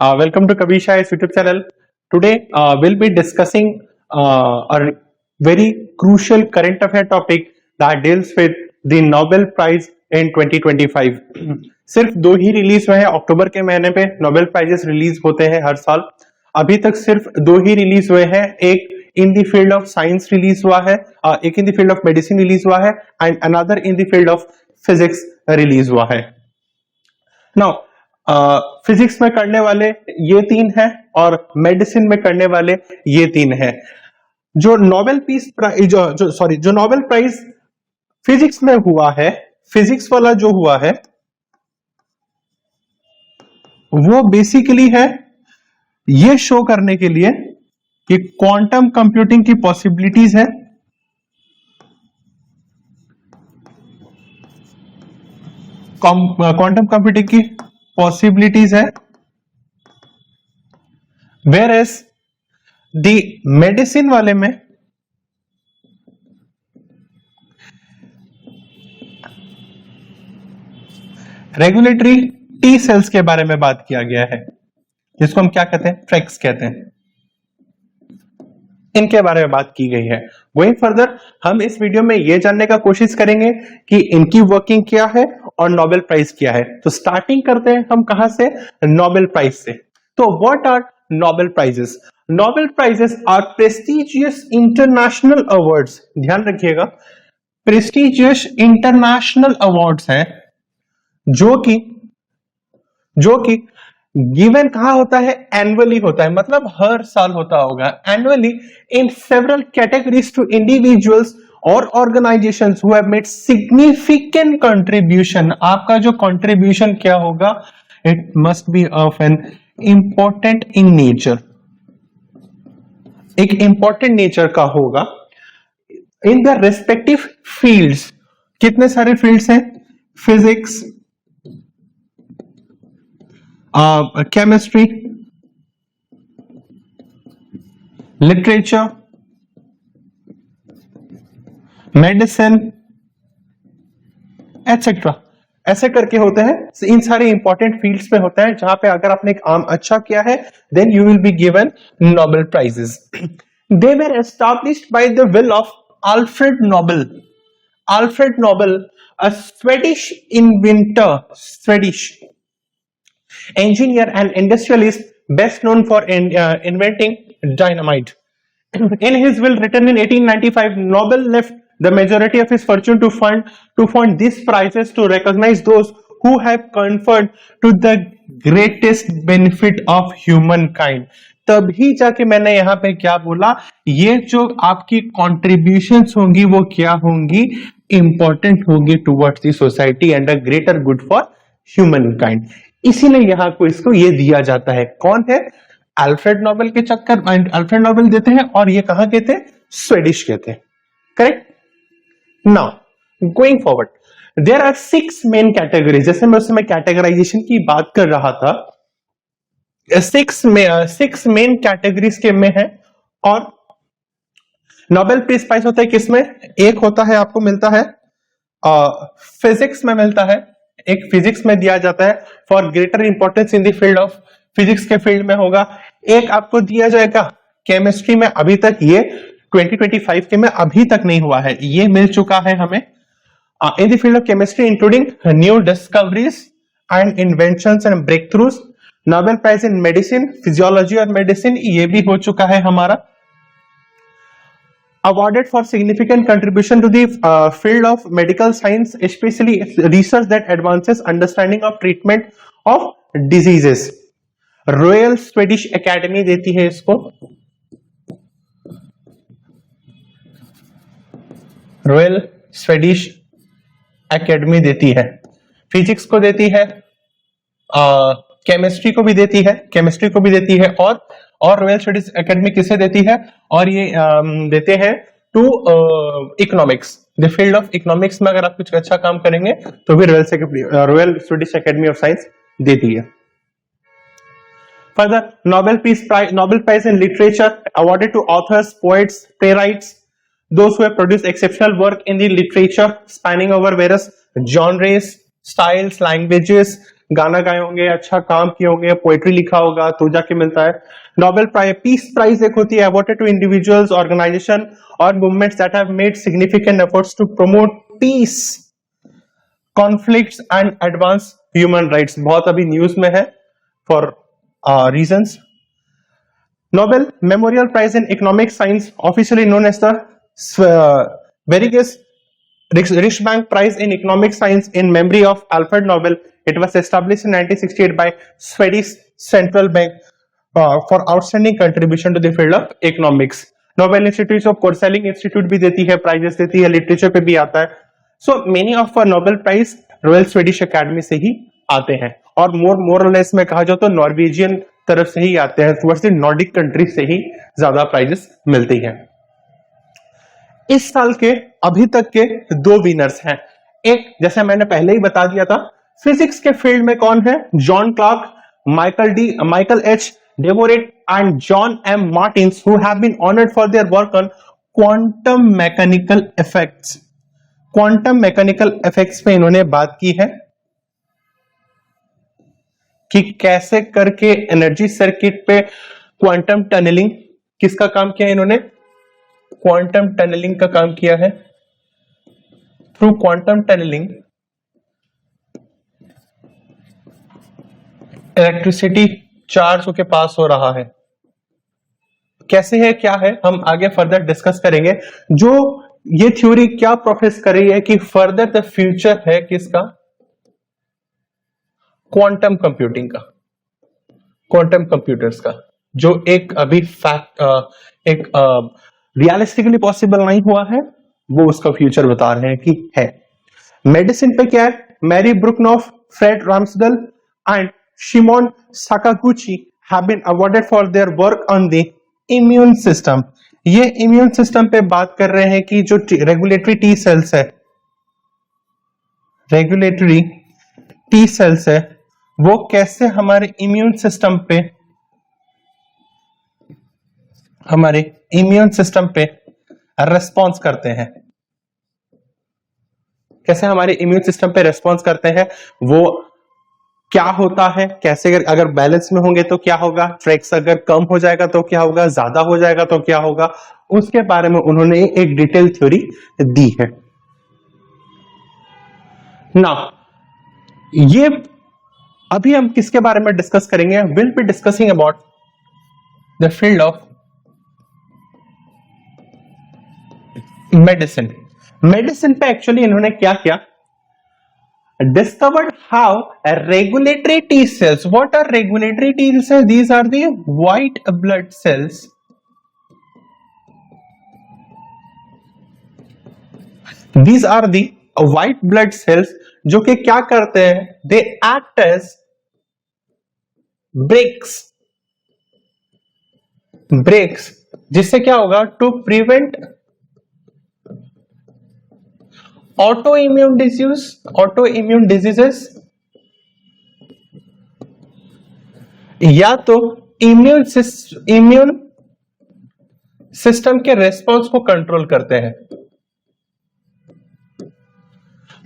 Welcome to Kabir Shah's YouTube channel. Today we'll be discussing a very crucial current affair topic that deals with the Nobel Prize in 2025. सिर्फ दो ही release हुए हैं, अक्टूबर के महीने पे Nobel prizes release होते हैं हर साल। अभी तक सिर्फ दो ही रिलीज हुए हैं, एक इन the field of science release हुआ है, एक इन the field of medicine release हुआ है and another in the field of physics release हुआ है। नाउ फिजिक्स में करने वाले ये तीन हैं और मेडिसिन में करने वाले ये तीन हैं। जो नोबेल पीस प्राइज जो नोबेल प्राइज फिजिक्स में हुआ है, फिजिक्स वाला जो हुआ है वो बेसिकली है ये शो करने के लिए कि क्वांटम कंप्यूटिंग की पॉसिबिलिटीज है, क्वांटम कंप्यूटिंग की पॉसिबिलिटीज है, वेयर एज द मेडिसिन वाले में रेगुलेटरी टी सेल्स के बारे में बात किया गया है, जिसको हम क्या कहते हैं, फ्रेक्स कहते हैं, इनके बारे में बात की गई है। गोइंग फर्दर हम इस वीडियो में यह जानने का कोशिश करेंगे कि इनकी वर्किंग क्या है और नोबेल प्राइज क्या है। तो स्टार्टिंग करते हैं हम कहां से, नोबेल प्राइज से। तो what are Nobel prizes? Nobel prizes are prestigious international awards, ध्यान रखिएगा, प्रेस्टिजियस इंटरनेशनल अवार्ड्स हैं जो कि गिवन कहां होता है, एनुअली होता है, मतलब हर साल होता होगा, annually in several categories to individuals और organisations who have made significant contribution. आपका जो कंट्रीब्यूशन क्या होगा, it must be of an important in nature, एक इंपॉर्टेंट नेचर का होगा इन द रेस्पेक्टिव फील्ड्स। कितने सारे फील्ड्स हैं, physics, chemistry, literature, medicine etcetera, ऐसे करके होते हैं। इन सारे इंपॉर्टेंट फील्ड्स में होता है जहां पे अगर आपने एक आम अच्छा किया है then you will be given Nobel prizes. They were established by the will of Alfred Nobel. Alfred Nobel, a Swedish inventor, Swedish engineer and industrialist best known for inventing dynamite. In his will written in 1895, Nobel left the majority of his fortune to fund these prizes to recognize those who have conferred to the greatest benefit of humankind. तभी जाके मैंने यहाँ पे क्या बोला, ये जो आपकी contributions होंगी वो क्या होंगी, important होंगी towards the society and a greater good for humankind। इसीलिए यहां को इसको ये दिया जाता है। कौन है, अल्फ्रेड नोबेल के चक्कर, अल्फ्रेड नोबेल देते हैं और ये कहां के थे, स्वीडिश के थे, correct. Now going forward there are 6 main categories. जैसे मैं उसमें कैटेगराइजेशन की बात कर रहा था, 6 मेन कैटेगरीज के में है। और नोबेल पीस प्राइज होता है किसमें, एक होता है आपको मिलता है फिजिक्स में मिलता है, एक फिजिक्स में दिया जाता है for greater importance in the field of physics के फील्ड में होगा। एक आपको दिया जाएगा केमिस्ट्री में, अभी तक ये 2025 के में अभी तक नहीं हुआ है, ये मिल चुका है हमें in the field of chemistry including new discoveries and inventions and breakthroughs. Nobel prize in medicine, physiology और मेडिसिन, ये भी हो चुका है हमारा। Awarded for significant contribution to the field of medical science, especially research that advances understanding of treatment of diseases. Royal Swedish Academy देती है इसको, Royal Swedish Academy देती है, फिजिक्स को देती है, केमिस्ट्री को भी देती है, केमिस्ट्री को भी देती है, और रॉयल स्टडीज एकेडमी किसे देती है, और ये देते हैं to economics, the field of economics में अगर आप कुछ अच्छा काम करेंगे तो भी royal studies academy of science देती है। Further Nobel prize in literature awarded to authors, poets, playwrights, those who have produced exceptional work in the literature spanning over various genres, styles, languages, गाना गाए होंगे, अच्छा काम किए होंगे, पोएट्री लिखा होगा तो जाके मिलता है। नोबेल प्राइज, पीस प्राइज एक होती है, अवॉर्डेड टू इंडिविजुअल्स, ऑर्गेनाइजेशन और movements that have made significant efforts to promote peace, conflicts and advance human rights. बहुत अभी न्यूज में है for reasons. Nobel Memorial Prize in Economic Science, officially known as the Sveriges Riksbank Prize in Economic Science in memory of Alfred Nobel. It was established in 1968 by Swedish Central Bank for outstanding contribution to the field of economics. Nobel Institute of course selling institute भी देती है, prizes देती है, literature पे भी आता है. So many of Nobel Prize Royal Swedish Academy से ही आते हैं और more or less में कहा जाए तो नॉर्वेजियन तरफ से ही आते हैं, टुवर्ड्स द नॉर्डिक कंट्री से ही ज्यादा प्राइजेस मिलती हैं। इस साल के अभी तक के दो विनर्स हैं। एक जैसे मैंने पहले ही बता दिया था, फिजिक्स के फील्ड में कौन है, John Clarke, Michael H Devoret and John M Martinis, who have been honoured for their work on quantum mechanical effects. Quantum mechanical effects पे इन्होंने बात की है कि कैसे करके एनर्जी सर्किट पे क्वांटम टनलिंग, किसका काम किया है इन्होंने, क्वांटम टनलिंग का काम किया है। Through quantum tunnelling electricity charge के पास हो रहा है। कैसे है, क्या है, हम आगे फर्दर डिस्कस करेंगे। जो ये थ्योरी क्या प्रोफेस कर रही है कि फर्दर द फ्यूचर है किसका, क्वांटम कंप्यूटिंग का, क्वांटम कंप्यूटर्स का, जो एक अभी फैक्ट एक रियलिस्टिकली पॉसिबल नहीं हुआ है, वो उसका फ्यूचर बता रहे हैं कि है। मेडिसिन पे क्या है, Mary Brunkow, Fred Ramsdell and Shimon Sakaguchi have been awarded for their work on the immune system. ये इम्यून सिस्टम पे बात कर रहे हैं कि जो रेगुलेटरी टी सेल्स है, रेगुलेटरी टी सेल्स है, वो कैसे हमारे इम्यून सिस्टम पे, हमारे इम्यून सिस्टम पे रेस्पॉन्स करते हैं, कैसे हमारे इम्यून सिस्टम पे रेस्पॉन्स करते हैं, वो क्या होता है, कैसे अगर बैलेंस में होंगे तो क्या होगा, ट्रैक्स अगर कम हो जाएगा तो क्या होगा, ज्यादा हो जाएगा तो क्या होगा, उसके बारे में उन्होंने एक डिटेल थ्योरी दी है ना। ये अभी हम किसके बारे में डिस्कस करेंगे, will be discussing about the field of medicine. Medicine पे एक्चुअली इन्होंने क्या किया, discovered how regulatory T cells, what are regulatory T cells, these are the white blood cells, these are the white blood cells जो कि क्या करते हैं, they act as breaks, जिससे क्या होगा, टू प्रिवेंट autoimmune diseases या तो इम्यून सिस्टम के रेस्पॉन्स को कंट्रोल करते हैं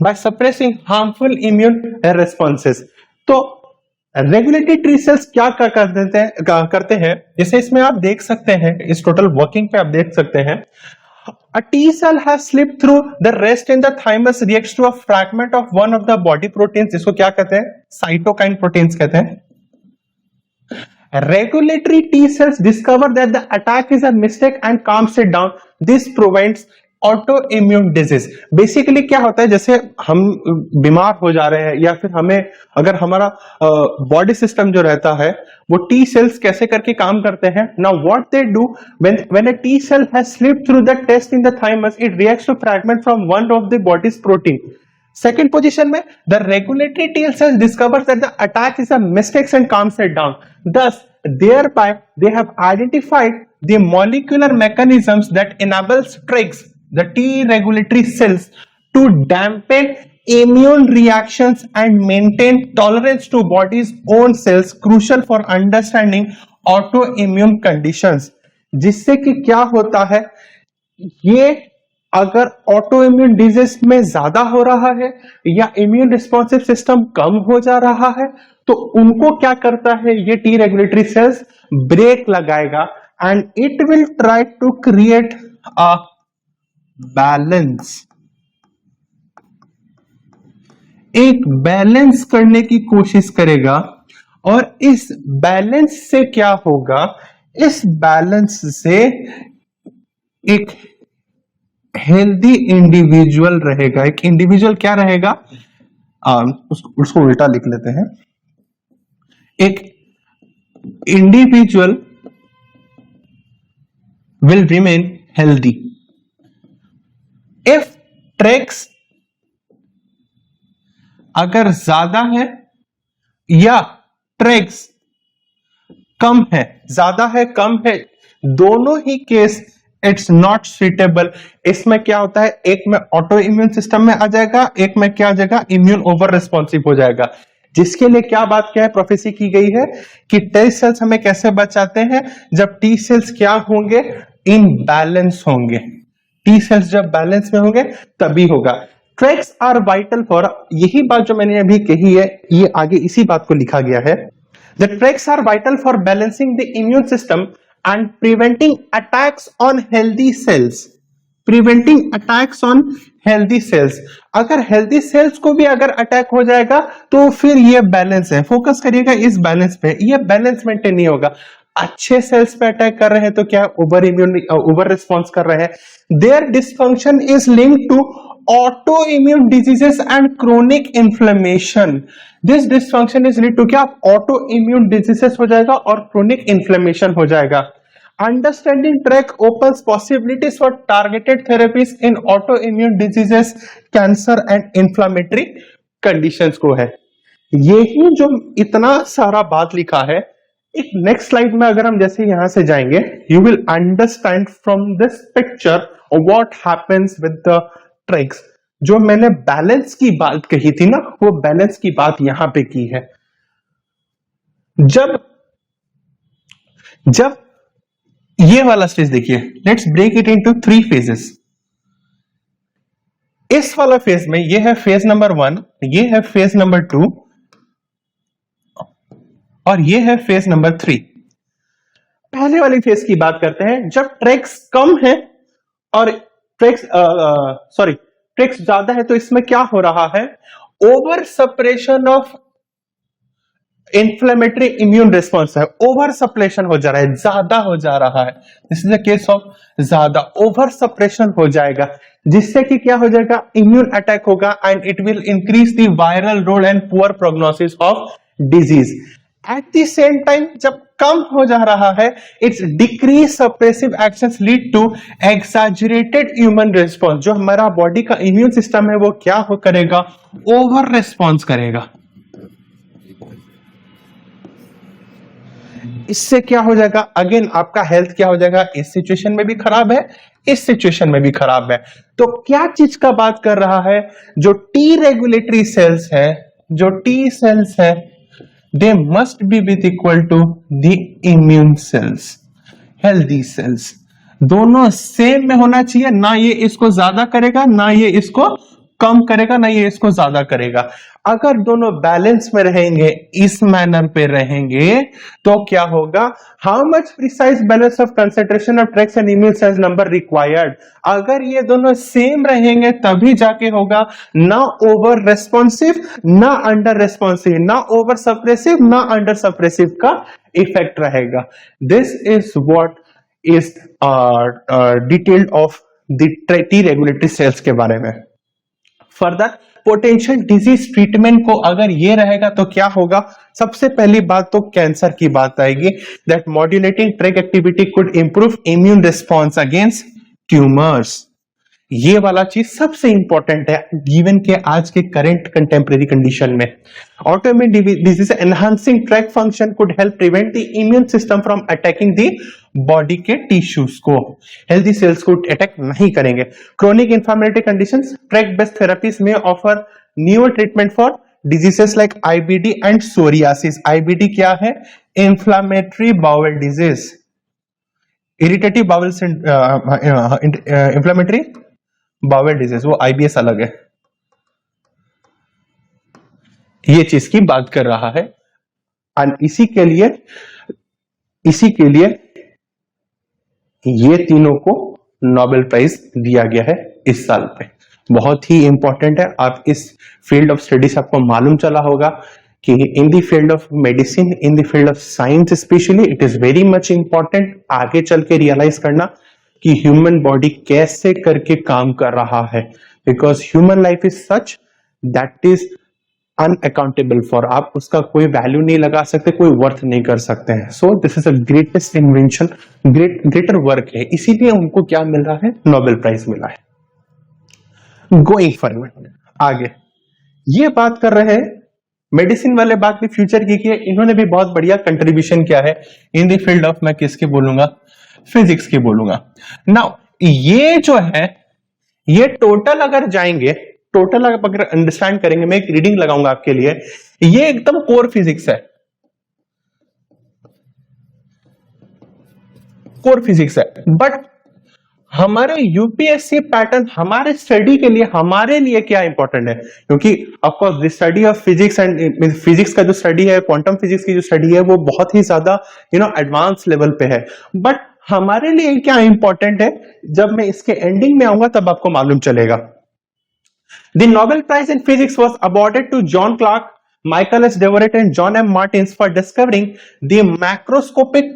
by suppressing harmful immune responses. तो रेगुलेटरी टी सेल्स क्या करते हैं, जैसे इसमें आप देख सकते हैं, इस टोटल वर्किंग पे आप देख सकते हैं, a T cell has slipped through the rest in the thymus, reacts to a fragment of one of the body proteins, जिसको क्या कहते हैं, साइटोकाइन प्रोटीन्स कहते हैं। Regulatory T cells discover that the attack is a mistake and calms it down. This prevents autoimmune disease. Basically क्या होता है, जैसे हम बीमार हो जा रहे हैं या फिर हमें अगर हमारा बॉडी सिस्टम जो रहता है वो टी सेल्स कैसे करके काम करते हैं। Now what they do when a T cell has slipped through the test in the thymus, it reacts to fragment from one of the body's protein. Second position में the regulatory T cells discovers that the attack is a mistake and calms it down. Thus thereby they have identified the molecular mechanisms that enables triggers the T regulatory cells to dampen immune reactions and maintain tolerance to body's own cells, crucial for understanding autoimmune conditions. जिससे कि क्या होता है, ये अगर auto immune disease में ज्यादा हो रहा है या इम्यून रिस्पॉन्सिव सिस्टम कम हो जा रहा है, तो उनको क्या करता है ये टी रेगुलेटरी सेल्स, ब्रेक लगाएगा and it will try to create a balance, एक बैलेंस करने की कोशिश करेगा। और इस बैलेंस से क्या होगा, इस बैलेंस से एक हेल्दी इंडिविजुअल रहेगा। एक इंडिविजुअल क्या रहेगा, उसको उल्टा लिख लेते हैं, एक individual will remain healthy if Tregs अगर ज्यादा है या ट्रेक्स कम है, ज्यादा है कम है, दोनों ही केस इट्स नॉट सुइटेबल। इसमें क्या होता है, एक में ऑटो इम्यून सिस्टम में आ जाएगा, एक में क्या आ जाएगा, इम्यून ओवर रिस्पॉन्सिव हो जाएगा। जिसके लिए क्या बात क्या है, प्रोफेसी की गई है कि टी सेल्स हमें कैसे बचाते हैं, जब टी सेल्स क्या होंगे, इन बैलेंस होंगे। टी सेल्स जब बैलेंस में होंगे तभी होगा। ट्रैक्स आर वाइटल फॉर, यही बात जो मैंने अभी कही है ये आगे इसी बात को लिखा गया है। The Tregs are vital for balancing the immune system and preventing attacks on healthy cells, preventing attacks on healthy cells। अगर healthy cells को भी अगर अटैक हो जाएगा तो फिर ये बैलेंस है, फोकस करिएगा इस बैलेंस पे, ये बैलेंस मेंटेन नहीं होगा। अच्छे सेल्स पे अटैक कर रहे हैं तो क्या ओवर इम्यून ओवर रिस्पॉन्स कर रहे हैं, their dysfunction is linked to autoimmune diseases and chronic inflammation. This dysfunction is lead to क्या, ऑटो इम्यून डिजीजेस हो जाएगा और क्रोनिक इन्फ्लेमेशन हो जाएगा। Understanding track opens possibilities for targeted therapies in autoimmune diseases, cancer and inflammatory conditions को है। यही जो इतना सारा बात लिखा है, एक नेक्स्ट स्लाइड में अगर हम जैसे यहां से जाएंगे, you will understand from this picture what happens with the tracks। जो मैंने बैलेंस की बात कही थी ना, वो बैलेंस की बात यहां पे की है। जब ये वाला स्टेज देखिए, let's break it into 3 phases. इस वाला फेज में ये है फेज नंबर 1, ये है फेज नंबर 2 और ये है फेज नंबर 3। पहले वाली फेज की बात करते हैं, जब ट्रैक्स कम है और ट्रैक्स ज्यादा है तो इसमें क्या हो रहा है, over suppression of inflammatory immune response है, ओवर सप्रेशन हो जा रहा है, ज्यादा हो जा रहा है। This is the case of ज्यादा ओवर सप्रेशन हो जाएगा, जिससे कि क्या हो जाएगा, इम्यून अटैक होगा and it will increase the viral role and poor prognosis of disease. At the same time जब कम हो जा रहा है, it's decrease suppressive actions lead to exaggerated human response. जो हमारा बॉडी का इम्यून सिस्टम है वो क्या हो करेगा, ओवर रिस्पॉन्स करेगा। इससे क्या हो जाएगा, अगेन आपका हेल्थ क्या हो जाएगा, इस सिचुएशन में भी खराब है, इस सिचुएशन में भी खराब है। तो क्या चीज का बात कर रहा है, जो टी रेगुलेटरी सेल्स है, जो टी सेल्स है, they must be with equal to the immune cells, healthy cells. दोनों सेम में होना चाहिए, ना ये इसको ज्यादा करेगा, ना ये इसको कम करेगा, ना ये इसको ज्यादा करेगा। अगर दोनों बैलेंस में रहेंगे, इस मैनर पे रहेंगे, तो क्या होगा, how much precise balance of concentration of tracks and immune cells number required. अगर ये दोनों सेम रहेंगे तभी जाके होगा, ना ओवर रेस्पॉन्सिव ना अंडर रेस्पॉन्सिव, ना ओवर सप्रेसिव ना अंडर सप्रेसिव का इफेक्ट रहेगा। This is what is detailed of the T regulatory sales के बारे में। फर्दर पोटेंशियल डिजीज ट्रीटमेंट को अगर ये रहेगा तो क्या होगा, सबसे पहली बात तो कैंसर की बात आएगी, that modulating track activity could improve immune response against tumours. ये वाला चीज सबसे इंपॉर्टेंट है गिवन के आज के करंट कंटेम्प्रेरी कंडीशन में। Autoimmune disease enhancing track function could help prevent the immune system from attacking the body के टिश्यूज को, हेल्दी सेल्स को अटैक नहीं करेंगे। Chronic inflammatory conditions, track based therapies में offer newer treatment for diseases like IBD and psoriasis. IBD क्या है, inflammatory bowel disease, irritative bowel, inflammatory bowel disease, वो IBS अलग है, ये चीज की बात कर रहा है। और इसी के लिए ये तीनों को नोबेल प्राइज दिया गया है इस साल पे। बहुत ही इंपॉर्टेंट है। आप इस फील्ड ऑफ स्टडी से आपको मालूम चला होगा कि इन the field of medicine, in the field of science specially, it is very much important आगे चल के रियलाइज करना कि ह्यूमन बॉडी कैसे करके काम कर रहा है, because human life is such that is unaccountable for. आप उसका कोई वैल्यू नहीं लगा सकते, कोई वर्थ नहीं कर सकते हैं। So this is a greatest invention, greater work है, इसीलिए उनको क्या मिल रहा है, नोबेल प्राइज मिला है। गोइंग फॉरवर्ड, आगे ये बात कर रहे हैं, मेडिसिन वाले बात भी फ्यूचर की है, इन्होंने भी बहुत बढ़िया कंट्रीब्यूशन किया है इन द फील्ड ऑफ, मैं किसकी बोलूंगा, फिजिक्स की बोलूंगा। नाउ ये जो है, ये टोटल अगर जाएंगे, टोटल अगर अंडरस्टैंड करेंगे, मैं एक रीडिंग लगाऊंगा आपके लिए, ये एकदम कोर फिजिक्स है, कोर फिजिक्स है। बट हमारे यूपीएससी पैटर्न, हमारे स्टडी के लिए, हमारे लिए क्या इंपॉर्टेंट है, क्योंकि of course the study of physics and physics का जो स्टडी है, क्वांटम फिजिक्स की जो स्टडी है, वो बहुत ही ज्यादा एडवांस लेवल पे है। बट हमारे लिए क्या इंपॉर्टेंट है, जब मैं इसके एंडिंग में आऊंगा तब आपको मालूम चलेगा। The Nobel Prize in Physics was awarded to John Clark, Michael S. Devoret and John M. Martins for discovering the macroscopic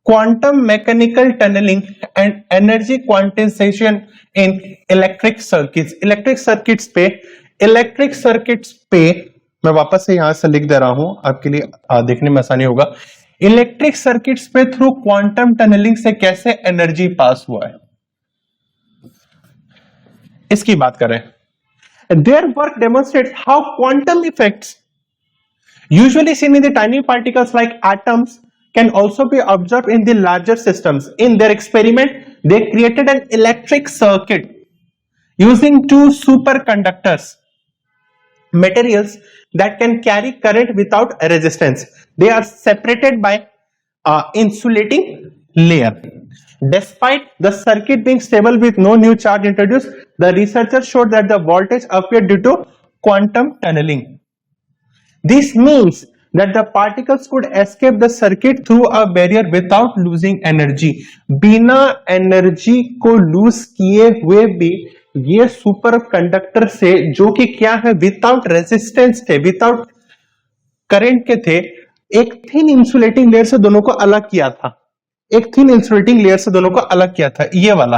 quantum mechanical tunneling and energy quantization in electric circuits. Electric circuits पे मैं वापस से यहां से लिख दे रहा हूं, आपके लिए देखने में आसानी होगा। इलेक्ट्रिक सर्किट्स पे थ्रू क्वांटम टनलिंग से कैसे एनर्जी पास हुआ है, इसकी बात करें। Their work demonstrates how quantum effects usually seen in the tiny particles like atoms can also be observed in the larger systems. In their experiment, they created an electric circuit using two superconductors, materials that can carry current without resistance. They are separated by insulating layer. Despite the circuit being stable with no new charge introduced, the researchers showed that the voltage appeared due to quantum tunneling. This means that the particles could escape the circuit through a barrier without losing energy. बिना energy को loose किए हुए भी ये super conductor से, जो कि क्या है, विदाउट रेजिस्टेंस थे, विदाउट करंट के थे, एक थिन इंसुलेटिंग लेयर से दोनों को अलग किया था, एक थिन इंसुलेटिंग लेयर से दोनों को अलग किया था, ये वाला।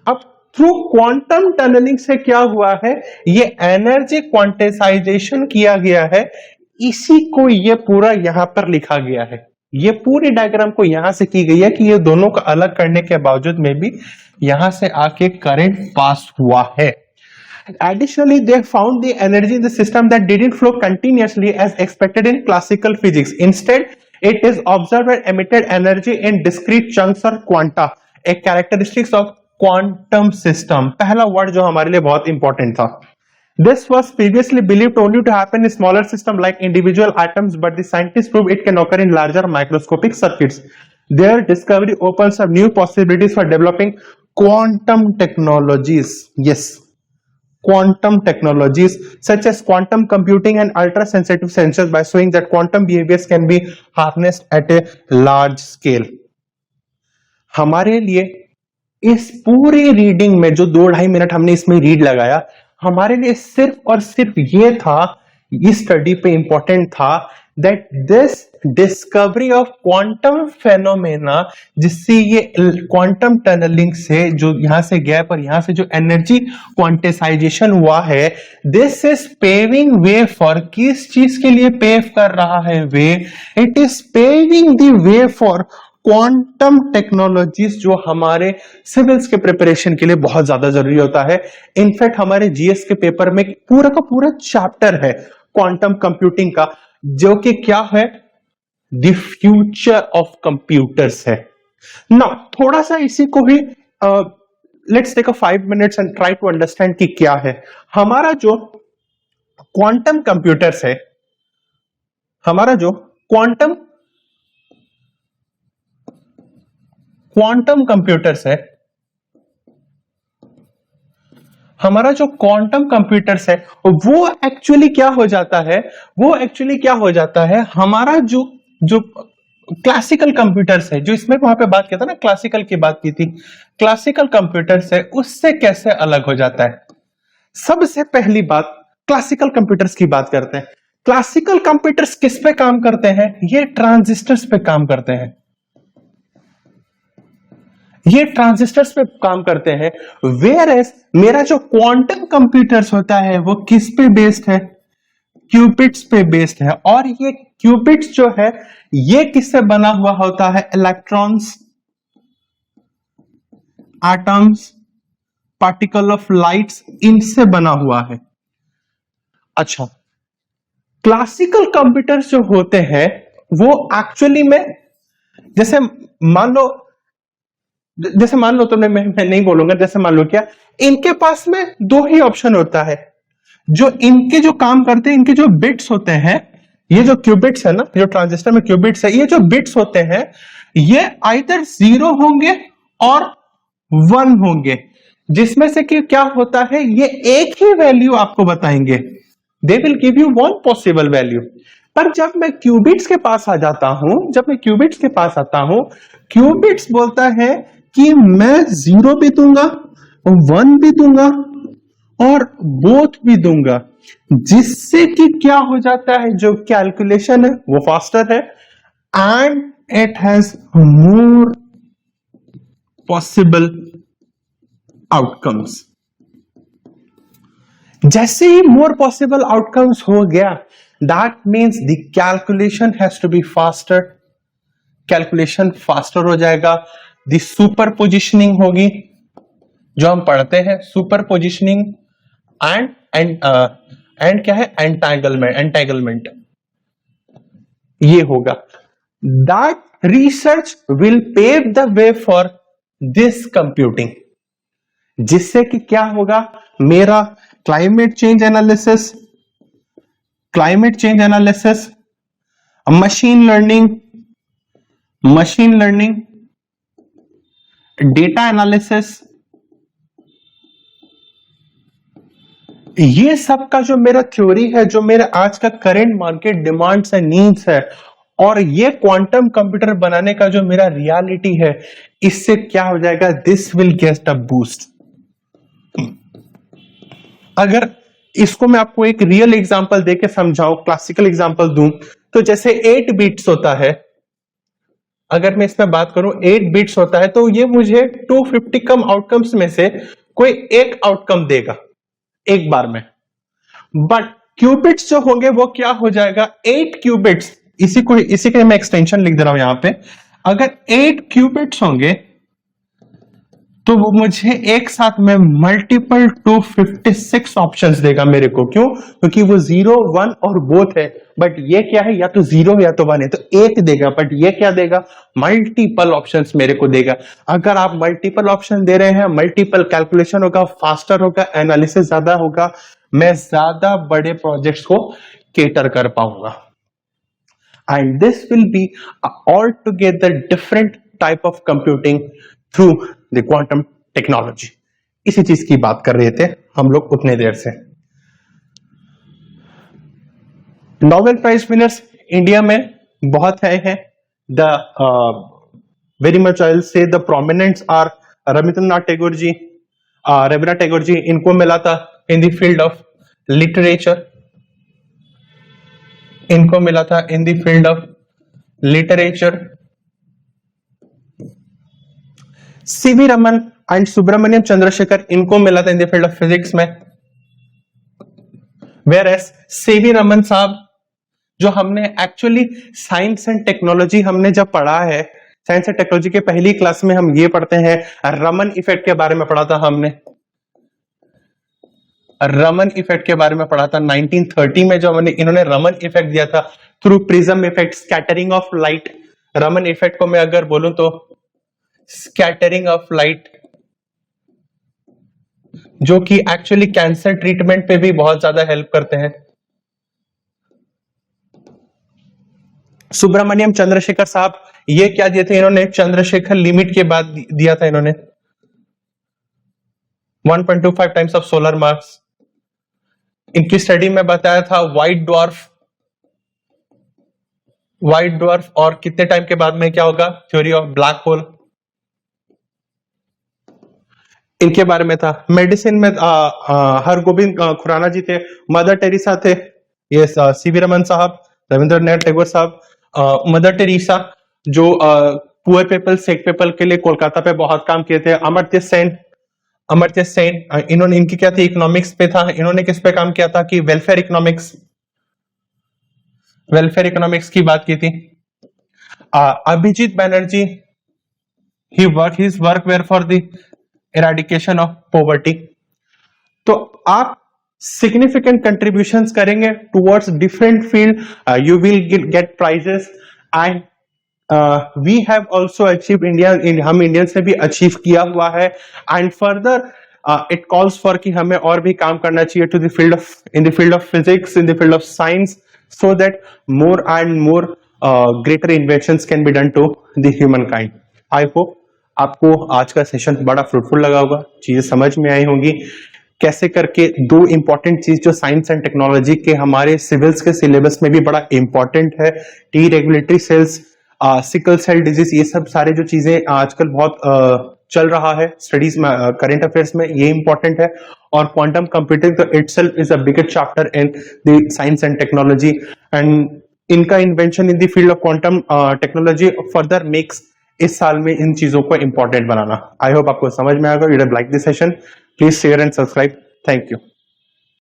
अब थ्रू क्वांटम टनलिंग से क्या हुआ है, ये एनर्जी क्वांटाइजेशन किया गया है, इसी को ये पूरा यहां पर लिखा गया है। ये पूरी डायग्राम को यहां से की गई है कि ये दोनों को अलग करने के बावजूद में भी यहां से आके करंट पास हुआ है। Additionally, they found the energy in the system that didn't flow continuously as expected in classical physics. Instead, it is observed and emitted energy in discrete chunks or quanta, a characteristics of quantum system. पहला word जो हमारे लिए बहुत important था। This was previously believed only to happen in smaller systems like individual atoms, but the scientists proved it can occur in larger microscopic circuits. Their discovery opens up new possibilities for developing quantum technologies. Yes. Quantum technologies such as quantum computing and ultra sensitive sensors by showing that quantum behaviors can be harnessed at a large scale. हमारे लिए इस पूरी reading में जो 2-2.5 minute हमने इसमें read लगाया, हमारे लिए सिर्फ और सिर्फ ये था, इस स्टडी पे इंपॉर्टेंट था that this discovery of quantum phenomena, जिससे ये क्वांटम टनलिंग से जो यहां से गैप और यहां से जो एनर्जी क्वांटाइजेशन हुआ है, this is paving way for, किस चीज के लिए पेव कर रहा है way, it is paving the way for quantum technologies, जो हमारे सिविल्स के प्रिपरेशन के लिए बहुत ज्यादा जरूरी होता है। इनफैक्ट हमारे जीएस के पेपर में पूरा का पूरा चैप्टर है क्वांटम कंप्यूटिंग का, जो कि क्या है, द फ्यूचर ऑफ कंप्यूटर्स है ना। थोड़ा सा इसी को ही let's take a 5 minutes and try to understand कि क्या है हमारा जो क्वांटम कंप्यूटर्स है, हमारा जो क्वांटम क्वांटम कंप्यूटर्स है, हमारा जो क्वांटम कंप्यूटर्स है वो एक्चुअली क्या हो जाता है, वो एक्चुअली क्या हो जाता है, हमारा जो जो क्लासिकल कंप्यूटर्स है, जो इसमें वहां पे बात किया था ना, क्लासिकल की बात की थी, क्लासिकल कंप्यूटर्स है उससे कैसे अलग हो जाता है। सबसे पहली बात क्लासिकल कंप्यूटर्स की बात करते हैं। क्लासिकल कंप्यूटर्स किस पे काम करते हैं, ये ट्रांजिस्टर्स पे काम करते हैं, ये ट्रांजिस्टर्स पे काम करते हैं। वेयर एज मेरा जो क्वांटम कंप्यूटर्स होता है वो किस पे बेस्ड है, क्यूबिट्स पे बेस्ड है। और ये क्यूबिट्स जो है ये किससे बना हुआ होता है, electrons, atoms, particle of lights, इनसे बना हुआ है। अच्छा, क्लासिकल कंप्यूटर्स जो होते हैं वो एक्चुअली में जैसे मान लो तुमने, मैं नहीं बोलूंगा, जैसे मान लो क्या, इनके पास में दो ही ऑप्शन होता है, जो इनके जो काम करते हैं, इनके जो बिट्स होते हैं, ये जो क्यूबिट्स है ना, जो ट्रांजिस्टर में क्यूबिट्स है, ये जो बिट्स होते हैं ये आइदर 0 होंगे और 1 होंगे, जिसमें से कि क्या होता है, ये एक ही वैल्यू आपको बताएंगे, they will give you one possible value. पर जब मैं क्यूबिट्स के पास आ जाता हूं, जब मैं क्यूबिट्स के पास आता हूं, क्यूबिट्स बोलता है कि मैं 0 भी दूंगा, 1 भी दूंगा और बोथ भी दूंगा, जिससे कि क्या हो जाता है, जो कैलकुलेशन है वो फास्टर है and it has more possible outcomes. जैसे ही मोर पॉसिबल आउटकम्स हो गया, that means the calculation has to be faster, calculation faster हो जाएगा। द सुपर पोजिशनिंग होगी, जो हम पढ़ते हैं सुपर पोजिशनिंग एंड क्या है, एंटेंगलमेंट, ये होगा। That research will pave the way for this computing, जिससे कि क्या होगा, मेरा climate change analysis, machine learning, data analysis, ये सब का जो मेरा थ्योरी है, जो मेरा आज का करंट मार्केट डिमांड्स है, नीड्स है, और ये क्वांटम कंप्यूटर बनाने का जो मेरा रियलिटी है, इससे क्या हो जाएगा, this will get a boost. अगर इसको मैं आपको एक रियल एग्जांपल देके समझाऊं, क्लासिकल एग्जांपल दूं, तो जैसे 8 बिट्स होता है, अगर मैं इसमें बात करूं 8 बिट्स होता है, तो ये मुझे 250 कम आउटकम्स में से कोई एक आउटकम देगा एक बार में। बट क्यूबिट्स जो होंगे वो क्या हो जाएगा, 8 क्यूबिट्स, इसी के मैं एक्सटेंशन लिख दे रहा हूं यहां पे, अगर 8 क्यूबिट्स होंगे तो वो मुझे एक साथ में मल्टीपल 256 ऑप्शंस देगा मेरे को। क्यों? क्योंकि वो 0, 1 और बोथ है, बट ये क्या है, या तो 0 या तो 1 है, तो एक देगा, बट ये क्या देगा, मल्टीपल ऑप्शंस मेरे को देगा। अगर आप मल्टीपल ऑप्शन दे रहे हैं, मल्टीपल कैलकुलेशन होगा, फास्टर होगा, एनालिसिस ज्यादा होगा, मैं ज्यादा बड़े प्रोजेक्ट्स को केटर कर पाऊंगा। And this will be all together different type of computing through the quantum technology. इसी चीज की बात कर रहे थे हम लोग उतने देर से। नोबेल प्राइज विनर्स इंडिया में बहुत हैं। The very much I will say the prominents are Rabindranath Tagore ji, Rabindranath Tagore ji, इनको मिला था in the field of literature, इनको मिला था in the field of literature. CV Raman and Subrahmanyan Chandrasekhar, इनको मिला था in the field of physics में। वेयर एज सीवी रमन साहब, जो हमने एक्चुअली साइंस एंड टेक्नोलॉजी हमने जब पढ़ा है, साइंस एंड टेक्नोलॉजी के पहली क्लास में हम ये पढ़ते हैं, रमन इफेक्ट के बारे में पढ़ा था हमने, रमन इफेक्ट के बारे में पढ़ा था 1930 में, जो इन्होंने रमन इफेक्ट दिया था through prism effect, scattering of light. Raman effect को मैं अगर बोलूं तो स्कैटरिंग ऑफ लाइट, जो कि एक्चुअली कैंसर ट्रीटमेंट पे भी बहुत ज्यादा हेल्प करते हैं। सुब्रमण्यम चंद्रशेखर साहब, ये क्या दिए थे इन्होंने, चंद्रशेखर लिमिट के बाद दिया था इन्होंने 1.25 टाइम्स ऑफ सोलर मास। इनकी स्टडी में बताया था व्हाइट ड्वार्फ और कितने टाइम के बाद में क्या होगा, थ्योरी ऑफ ब्लैक होल, इनके बारे में था। मेडिसिन में हरगोविंद खुराना जी थे, मदर टेरेसा थे, ये सीवी रमन साहब, रविंद्रनाथ टैगोर साहब, मदर टेरेसा जो पुअर पीपल सिक पीपल के लिए कोलकाता पे बहुत काम किए थे। अमर्त्य सेन इन्होंने, इनकी क्या थी, इकोनॉमिक्स पे था। इन्होंने किस पे काम किया था कि वेलफेयर इकोनॉमिक्स की बात की थी। Abhijit Banerjee his work were for the eradication of poverty। तो आप significant contributions करेंगे towards different field, you will get prizes and we have also achieved हम इंडियंस ने भी अचीव किया हुआ है। And further it calls for कि हमें और भी काम करना चाहिए in the field of physics, in the field of science, so that more and more greater inventions can be done to the humankind। I hope आपको आज का सेशन बड़ा फ्रूटफुल लगा होगा, चीजें समझ में आई होंगी कैसे करके दो इंपॉर्टेंट चीज जो साइंस एंड टेक्नोलॉजी के हमारे सिविल्स के सिलेबस में भी बड़ा इंपॉर्टेंट है, T regulatory cells, sickle cell disease, ये सब सारे जो चीजें आजकल बहुत चल रहा है स्टडीज में, करंट अफेयर्स में, ये इंपॉर्टेंट है। और क्वांटम कंप्यूटिंग तो itself is a biggest chapter in the science and technology, and इनका invention in the field of quantum technology further makes इस साल में इन चीजों को इंपॉर्टेंट बनाना। आई होप आपको समझ में आएगा। You like this session, please share and subscribe. Thank you.